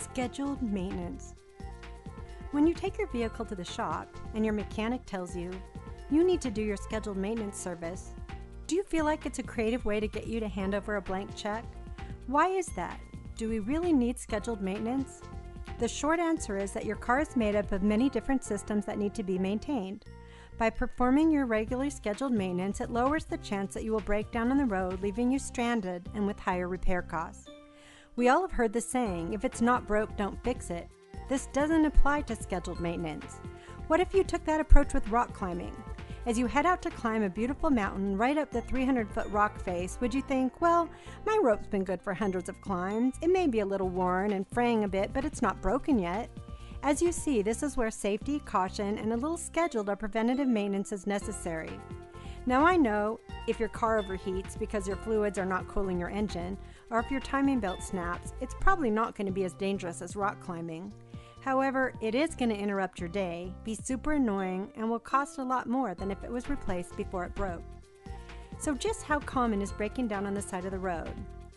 Scheduled maintenance. When you take your vehicle to the shop and your mechanic tells you you need to do your scheduled maintenance service, do you feel like it's a creative way to get you to hand over a blank check? Why is that? Do we really need scheduled maintenance? The short answer is that your car is made up of many different systems that need to be maintained. By performing your regularly scheduled maintenance, it lowers the chance that you will break down on the road, leaving you stranded and with higher repair costs. We all have heard the saying, if it's not broke, don't fix it. This doesn't apply to scheduled maintenance. What if you took that approach with rock climbing? As you head out to climb a beautiful mountain right up the 300-foot rock face, would you think, well, my rope's been good for hundreds of climbs. It may be a little worn and fraying a bit, but it's not broken yet. As you see, this is where safety, caution, and a little scheduled or preventative maintenance is necessary. Now I know if your car overheats because your fluids are not cooling your engine, or if your timing belt snaps, it's probably not going to be as dangerous as rock climbing. However, it is going to interrupt your day, be super annoying, and will cost a lot more than if it was replaced before it broke. So just how common is breaking down on the side of the road?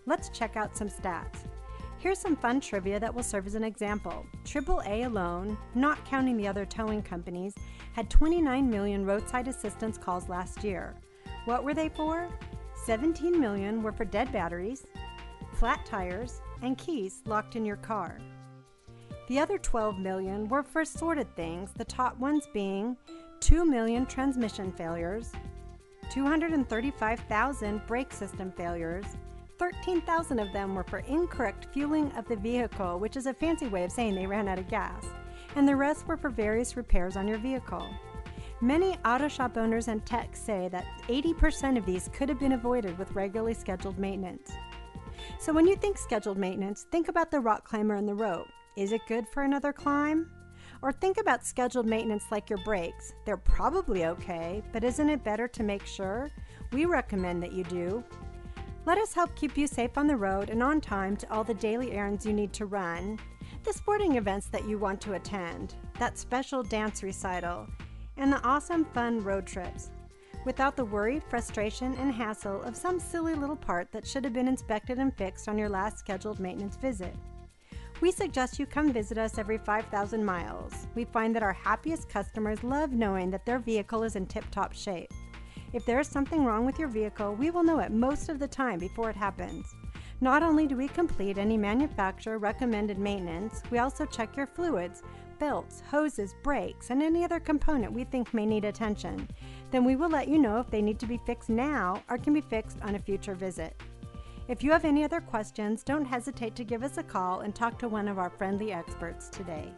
Let's check out some stats. Here's some fun trivia that will serve as an example. AAA alone, not counting the other towing companies, had 29 million roadside assistance calls last year. What were they for? 17 million were for dead batteries, flat tires, and keys locked in your car. The other 12 million were for assorted things, the top ones being 2 million transmission failures, 235,000 brake system failures, 13,000 of them were for incorrect fueling of the vehicle, which is a fancy way of saying they ran out of gas, and the rest were for various repairs on your vehicle. Many auto shop owners and techs say that 80% of these could have been avoided with regularly scheduled maintenance. So when you think scheduled maintenance, think about the rock climber and the rope. Is it good for another climb? Or think about scheduled maintenance like your brakes. They're probably okay, but isn't it better to make sure? We recommend that you do. Let us help keep you safe on the road and on time to all the daily errands you need to run, the sporting events that you want to attend, that special dance recital, and the awesome fun road trips, without the worry, frustration, and hassle of some silly little part that should have been inspected and fixed on your last scheduled maintenance visit. We suggest you come visit us every 5,000 miles. We find that our happiest customers love knowing that their vehicle is in tip-top shape. If there is something wrong with your vehicle, we will know it most of the time before it happens. Not only do we complete any manufacturer recommended maintenance, we also check your fluids, belts, hoses, brakes, and any other component we think may need attention. Then we will let you know if they need to be fixed now or can be fixed on a future visit. If you have any other questions, don't hesitate to give us a call and talk to one of our friendly experts today.